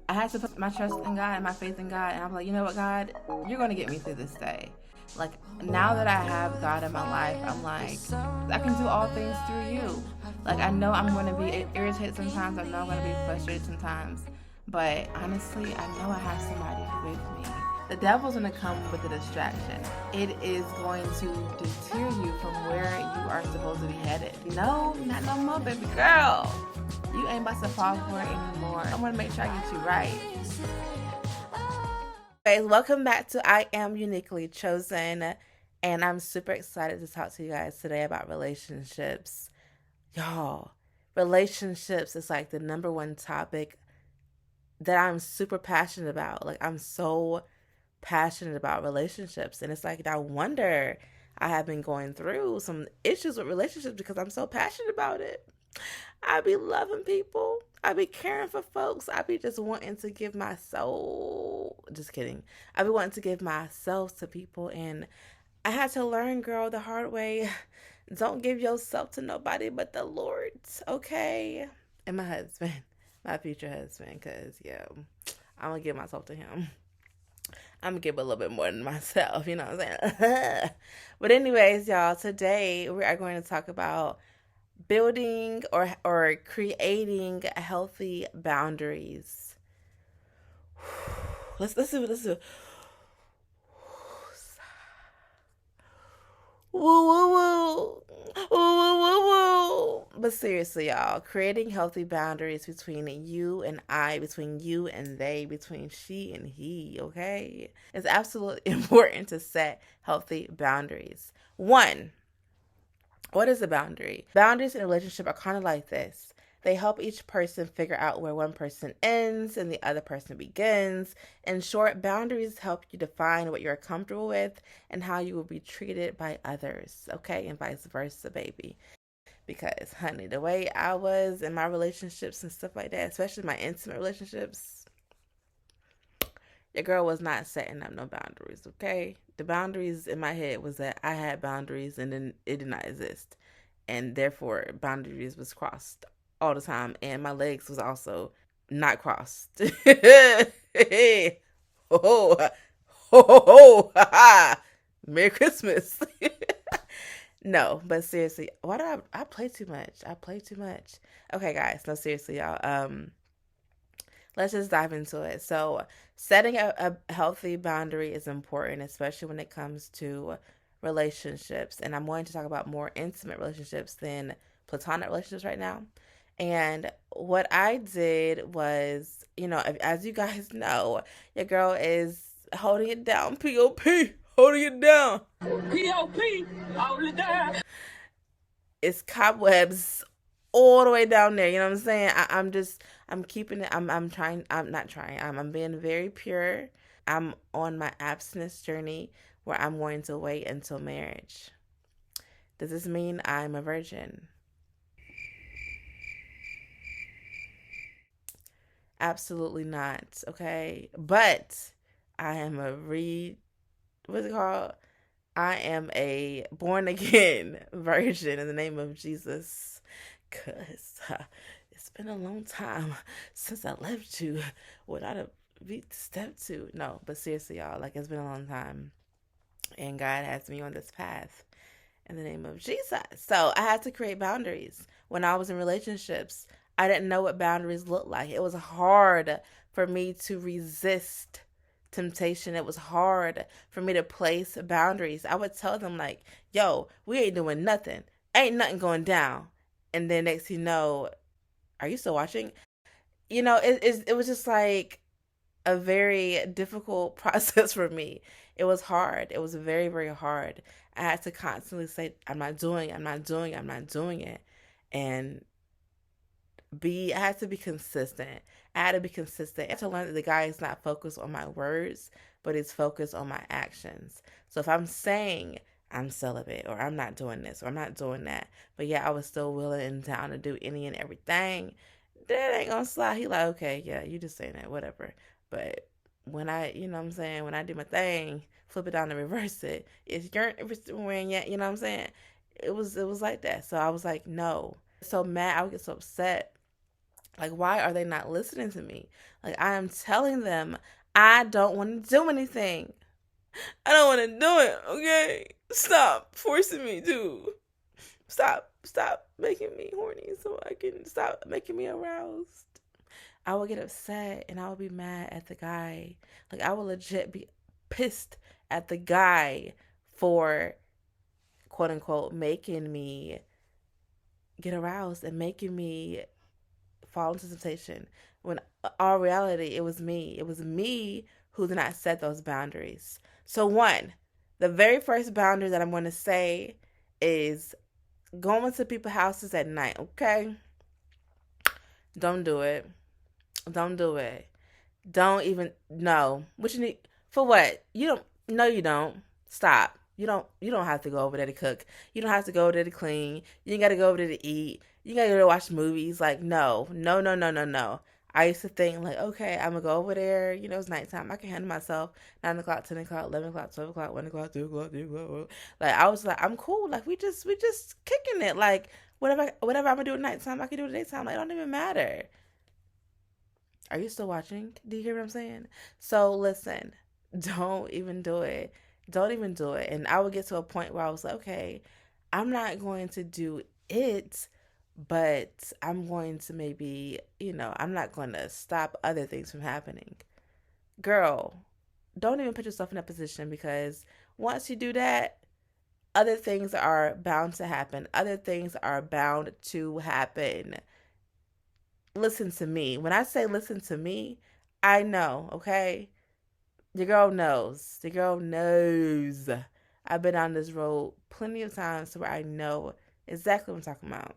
I had to put my trust in God and my faith in God. And I'm like, you know what, God, you're going to get me through this day. Like, now that I have God in my life, I'm like, I can do all things through you. Like, I know I'm going to be irritated sometimes. I know I'm going to be frustrated sometimes. But honestly, I know I have somebody with me. The devil's going to come with a distraction. It is going to deter you from where you are supposed to be headed. No, not no more, baby girl. You ain't about to fall for it anymore. I want to make sure I get you right. Guys, welcome back to I Am Uniquely Chosen. And I'm super excited to talk to you guys today about relationships. Y'all, relationships is like the number one topic that I'm super passionate about. Like, I'm so passionate about relationships. And it's like, I wonder, I have been going through some issues with relationships because I'm so passionate about it. I be loving people. I be caring for folks. I be just wanting to give my soul. Just kidding. I be wanting to give myself to people. And I had to learn, girl, the hard way. Don't give yourself to nobody but the Lord, okay? And my husband, my future husband, because, yeah, I'm going to give myself to him. I'm going to give a little bit more than myself, you know what I'm saying? But anyways, y'all, today we are going to talk about building or creating healthy boundaries. Let's do. Woo woo woo. Woo woo woo woo. But seriously, y'all, creating healthy boundaries between you and I, between you and they, between she and he, okay? It's absolutely important to set healthy boundaries. One, what is a boundary? Boundaries in a relationship are kind of like this. They help each person figure out where one person ends and the other person begins. In short, boundaries help you define what you're comfortable with and how you will be treated by others, okay? And vice versa, baby. Because, honey, the way I was in my relationships and stuff like that, especially my intimate relationships, your girl was not setting up no boundaries, okay? The boundaries in my head was that I had boundaries and then it did not exist. And therefore, boundaries was crossed all the time. And my legs was also not crossed. Hey, ho, ho, ho, ho, ho, ha, ha. Merry Christmas. No, but seriously, why do I play too much? I play too much. Okay, guys, no, seriously, y'all. Let's just dive into it. So, setting a healthy boundary is important, especially when it comes to relationships. And I'm going to talk about more intimate relationships than platonic relationships right now. And what I did was, as you guys know, your girl is holding it down. POP, holding it down. POP, holding it down. It's cobwebs all the way down there. You know what I'm saying? I'm keeping it. I'm trying. I'm not trying. I'm being very pure. I'm on my abstinence journey where I'm going to wait until marriage. Does this mean I'm a virgin? Absolutely not. Okay. But I am what's it called? I am a born again virgin in the name of Jesus. Because it's been a long time since I left you without a beat step to. No, but seriously, y'all, like it's been a long time. And God has me on this path in the name of Jesus. So I had to create boundaries. When I was in relationships, I didn't know what boundaries looked like. It was hard for me to resist temptation. It was hard for me to place boundaries. I would tell them, like, yo, we ain't doing nothing. Ain't nothing going down. And then next you know, are you still watching? It was just like a very difficult process for me. It was hard. It was very, very hard. I had to constantly say, I'm not doing it, I'm not doing it, I'm not doing it. And I had to be consistent. I had to be consistent. I had to learn that the guy is not focused on my words, but he's focused on my actions. So if I'm saying I'm celibate or I'm not doing this or I'm not doing that, but yeah, I was still willing and down to do any and everything, that ain't gonna slide. He like, okay, yeah, you just saying that, whatever. But when you know what I'm saying, when I do my thing, flip it down and reverse it, if it's when, yeah, you know what I'm saying? It was like that. So I was like, no. So mad, I would get so upset. Like, why are they not listening to me? Like, I am telling them I don't want to do anything. I don't want to do it, okay? Stop forcing me to. Stop making me horny so I can stop making me aroused. I will get upset and I will be mad at the guy. Like, I will legit be pissed at the guy for quote unquote making me get aroused and making me fall into temptation. When all reality, it was me. It was me who did not set those boundaries. So, one, the very first boundary that I'm going to say is going to people's houses at night, okay? Don't do it. Don't do it. Don't even no. What you need for what? You don't no you don't. Stop. You don't have to go over there to cook. You don't have to go over there to clean. You ain't gotta go over there to eat. You gotta go to watch movies. Like no. No no no no no. I used to think like, okay, I'm gonna go over there, it's nighttime. I can handle myself. 9 o'clock, 10 o'clock, 11 o'clock, 12 o'clock, 1 o'clock, 2 o'clock, 3 o'clock. Like I was like, I'm cool. Like we just kicking it. Like whatever I'm gonna do at nighttime, I can do it at daytime. Like it don't even matter. Are you still watching? Do you hear what I'm saying? So listen, don't even do it. Don't even do it. And I would get to a point where I was like, okay, I'm not going to do it, but I'm going to maybe, I'm not going to stop other things from happening. Girl, don't even put yourself in that position because once you do that, other things are bound to happen. Other things are bound to happen. Listen to me. When I say listen to me, I know, okay? The girl knows. The girl knows. I've been on this road plenty of times where I know exactly what I'm talking about.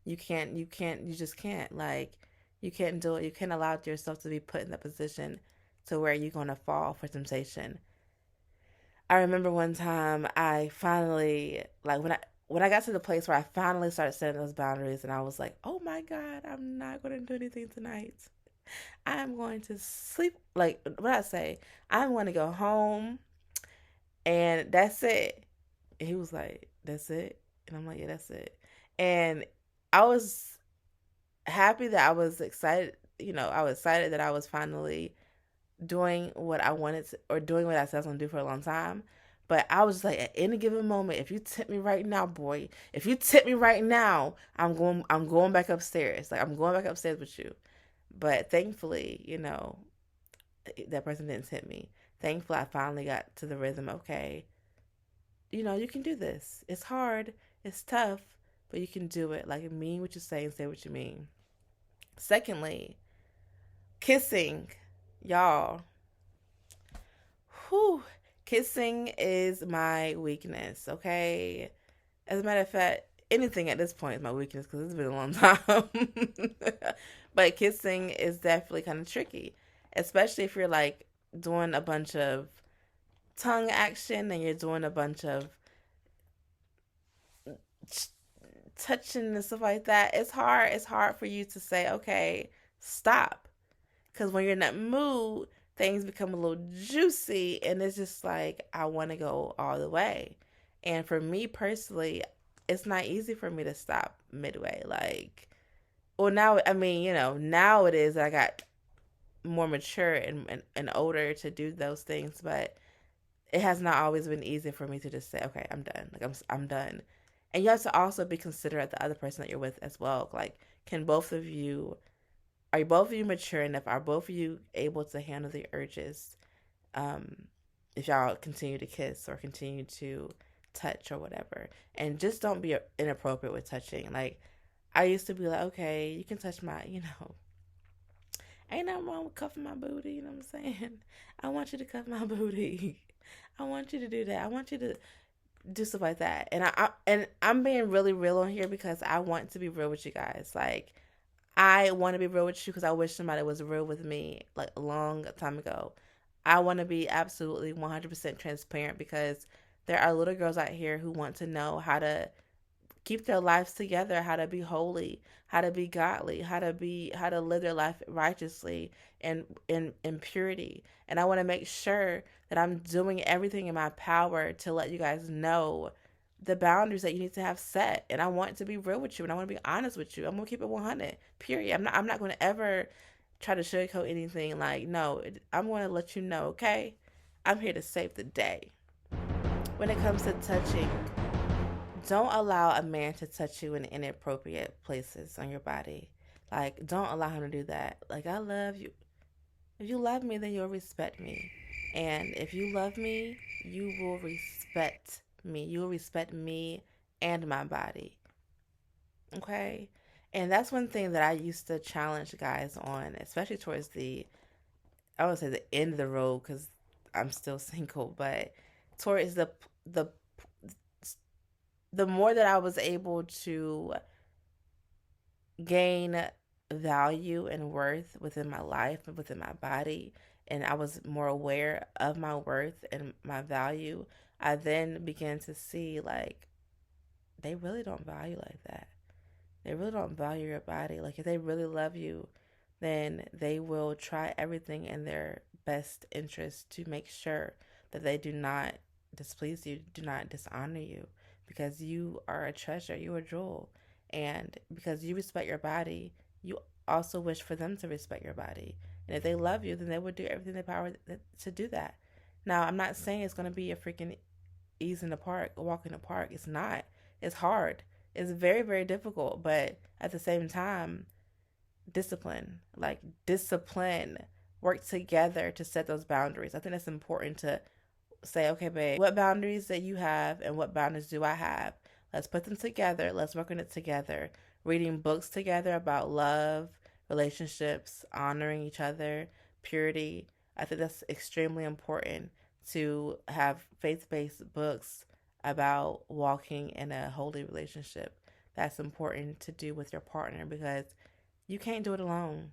You just can't. Like, you can't do it. You can't allow yourself to be put in that position to where you're going to fall for temptation. I remember one time I finally, like, when I got to the place where I finally started setting those boundaries and I was like, oh my God, I'm not going to do anything tonight. I'm going to sleep. Like, what I say, I'm going to go home and that's it. And he was like, that's it. And I'm like, yeah, that's it. And I was happy that I was excited. I was excited that I was finally doing what I wanted to, or doing what I said I was going to do for a long time. But I was like, at any given moment, if you tip me right now, boy, if you tip me right now, I'm going back upstairs. Like I'm going back upstairs with you. But thankfully, that person didn't tip me. Thankfully, I finally got to the rhythm. Okay, you can do this. It's hard. It's tough, but you can do it. Like mean what you say and say what you mean. Secondly, kissing, y'all. Whew. Kissing is my weakness, okay? As a matter of fact, anything at this point is my weakness because it's been a long time. But kissing is definitely kind of tricky, especially if you're like doing a bunch of tongue action and you're doing a bunch of touching and stuff like that. It's hard. It's hard for you to say, okay, stop. Because when you're in that mood, things become a little juicy and it's just like, I want to go all the way. And for me personally, it's not easy for me to stop midway. Like, well, now, I mean, now it is. I got more mature and older to do those things, but it has not always been easy for me to just say, okay, I'm done. Like, I'm done. And you have to also be considerate of the other person that you're with as well. Like, can both of you are both of you mature enough? Are both of you able to handle the urges? Um, if y'all continue to kiss or continue to touch or whatever, and just don't be inappropriate with touching. Like I used to be like, okay, you can touch my, ain't nothing wrong with cuffing my booty. You know what I'm saying? I want you to cuff my booty. I want you to do that. I want you to do stuff like that. And I'm being really real on here because I want to be real with you guys. Like I want to be real with you because I wish somebody was real with me like a long time ago. I want to be absolutely 100% transparent because there are little girls out here who want to know how to keep their lives together, how to be holy, how to be godly, how to live their life righteously and in purity. And I want to make sure that I'm doing everything in my power to let you guys know the boundaries that you need to have set. And I want to be real with you, and I want to be honest with you. I'm gonna keep it 100. Period. I'm not going to ever try to sugarcoat anything. Like, no, I'm going to let you know. Okay, I'm here to save the day. When it comes to touching, don't allow a man to touch you in inappropriate places on your body. Like, don't allow him to do that. Like, I love you. If you love me, then you'll respect me. And if you love me, you will respect me. You will respect me and my body. Okay? And that's one thing that I used to challenge guys on, especially towards I would say the end of the road because I'm still single, but towards the the more that I was able to gain value and worth within my life and within my body, and I was more aware of my worth and my value, I then began to see like they really don't value like that. They really don't value your body. Like if they really love you, then they will try everything in their best interest to make sure that they do not displease you, do not dishonor you, because you are a treasure, you are a jewel. And because you respect your body, you also wish for them to respect your body. And if they love you, then they will do everything in their power to do that. Now, I'm not saying it's going to be a freaking ease in the park, a walk in the park. It's not. It's hard. It's very, very difficult. But at the same time, discipline, like discipline, work together to set those boundaries. I think that's important to say, okay, babe, what boundaries that you have and what boundaries do I have? Let's put them together. Let's work on it together. Reading books together about love, relationships, honoring each other, purity. I think that's extremely important to have faith based books about walking in a holy relationship. That's important to do with your partner because you can't do it alone.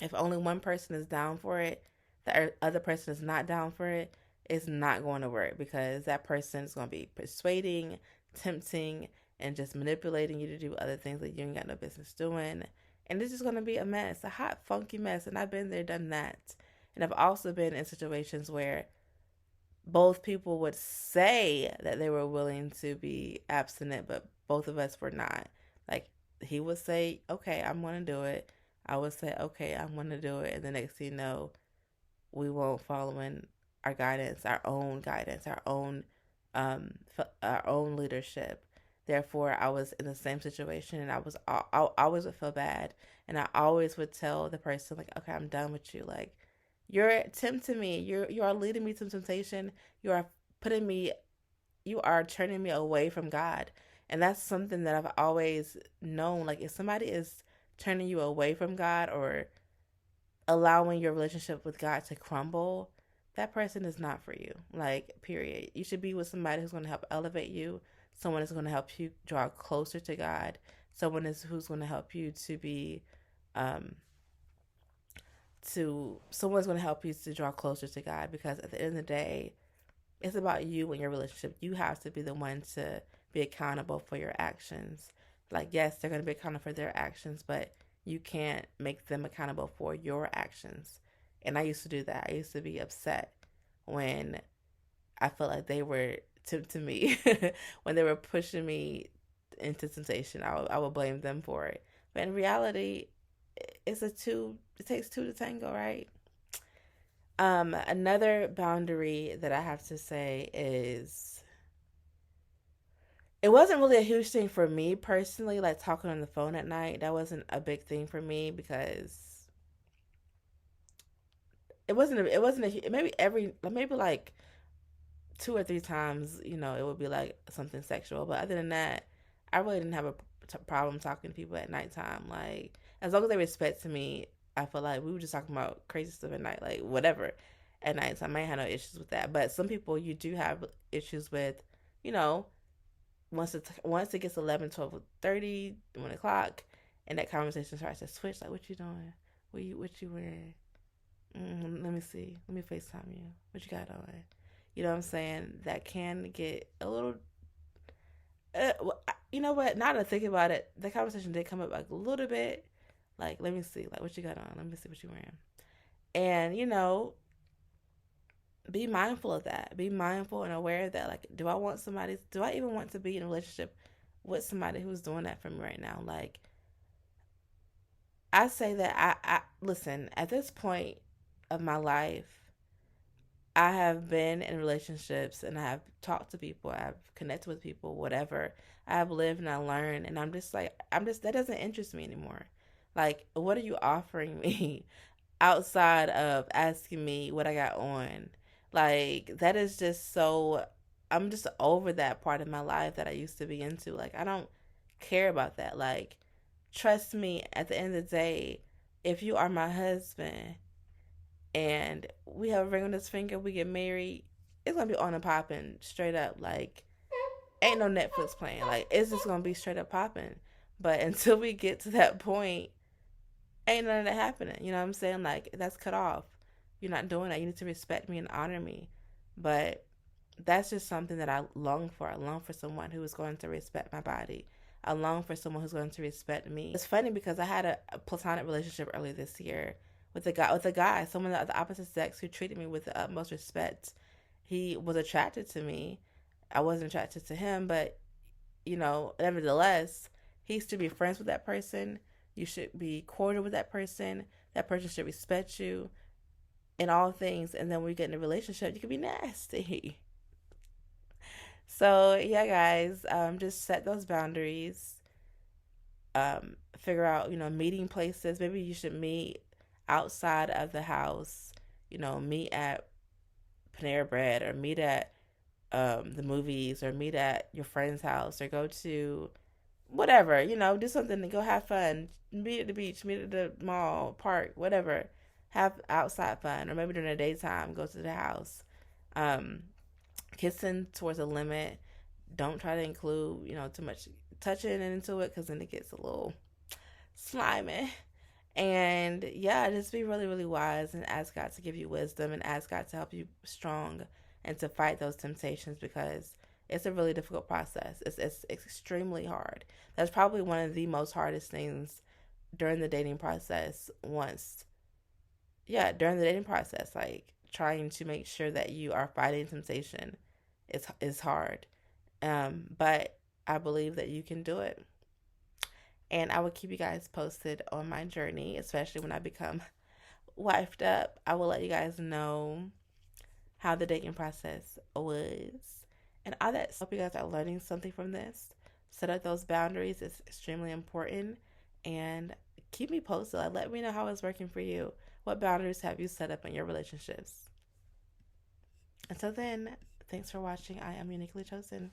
If only one person is down for it, the other person is not down for it, it's not going to work because that person is going to be persuading, tempting, and just manipulating you to do other things that you ain't got no business doing. And it's just going to be a mess, a hot, funky mess. And I've been there, done that. And I've also been in situations where both people would say that they were willing to be abstinent, but both of us were not. Like, he would say, okay, I'm going to do it. I would say, okay, I'm going to do it. And the next thing you know, we won't follow in our own leadership. Therefore, I was in the same situation, and I always would feel bad, and I always would tell the person like, okay, I'm done with you. Like, you're tempting me. You are leading me to temptation. You are putting me. You are turning me away from God, and that's something that I've always known. Like, if somebody is turning you away from God or allowing your relationship with God to crumble, that person is not for you. Like, period. You should be with somebody who's going to help elevate you, someone is going to help you draw closer to God, who's going to help you to be um someone's going to help you to draw closer to God, because at the end of the day, it's about you and your relationship. You have to be the one to be accountable for your actions. Like, yes, they're going to be accountable for their actions, but you can't make them accountable for your actions. And I used to do that. I used to be upset when I felt like they were tempting me, when they were pushing me into temptation. I would blame them for it. But in reality, it takes two to tango, right? Another boundary that I have to say is it wasn't really a huge thing for me personally, like talking on the phone at night. That wasn't a big thing for me because maybe like two or three times, it would be like something sexual. But other than that, I really didn't have a problem talking to people at nighttime. Like, as long as they respect to me, I feel like we were just talking about crazy stuff at night, like whatever at night. So I might have no issues with that. But some people you do have issues with, you know, once it gets 11, 12, 30, 1 o'clock, and that conversation starts to switch. Like, what you doing? What you wearing? Let me see. Let me FaceTime you. What you got on? You know what I'm saying? That can get a little. You know what? Now that I think about it, the conversation did come up like a little bit. Like, let me see. Like, what you got on? Let me see what you're wearing. And be mindful of that. Be mindful and aware of that. Like, do I even want to be in a relationship with somebody who's doing that for me right now? Like, I say that listen, at this point of my life, I have been in relationships and I have talked to people, I've connected with people, whatever. I've lived and I learned, and I'm just like, that doesn't interest me anymore. Like, what are you offering me outside of asking me what I got on? Like, that is just so, I'm just over that part of my life that I used to be into. Like, I don't care about that. Like, trust me, at the end of the day, if you are my husband, and we have a ring on his finger, we get married, it's gonna be on and popping straight up. Like, ain't no Netflix playing. Like, it's just gonna be straight up popping. But until we get to that point, ain't none of that happening. You know what I'm saying? Like, that's cut off. You're not doing that. You need to respect me and honor me. But that's just something that I long for. I long for someone who is going to respect my body. I long for someone who's going to respect me. It's funny because I had a platonic relationship earlier this year with a guy, someone of the opposite sex who treated me with the utmost respect. He was attracted to me. I wasn't attracted to him, but nevertheless, he should be friends with that person. You should be cordial with that person. That person should respect you in all things. And then when you get in a relationship, you can be nasty. So yeah, guys, just set those boundaries. Figure out, meeting places. Maybe you should meet outside of the house. Meet at Panera Bread, or meet at the movies, or meet at your friend's house, or go to whatever. Do something to go have fun. Meet at the beach, meet at the mall, park, whatever. Have outside fun, or maybe during the daytime, go to the house. Um, Kissing towards a limit. Don't try to include, too much touching into it, because then it gets a little slimy. And yeah, just be really, really wise and ask God to give you wisdom, and ask God to help you strong and to fight those temptations, because it's a really difficult process. It's extremely hard. That's probably one of the most hardest things during the dating process. During the dating process, like trying to make sure that you are fighting temptation is hard. But I believe that you can do it. And I will keep you guys posted on my journey, especially when I become wifed up. I will let you guys know how the dating process was and all that. So I hope you guys are learning something from this. Set up those boundaries. It's extremely important. And keep me posted. Like, let me know how it's working for you. What boundaries have you set up in your relationships? Until then, thanks for watching. I am Uniquely Chosen.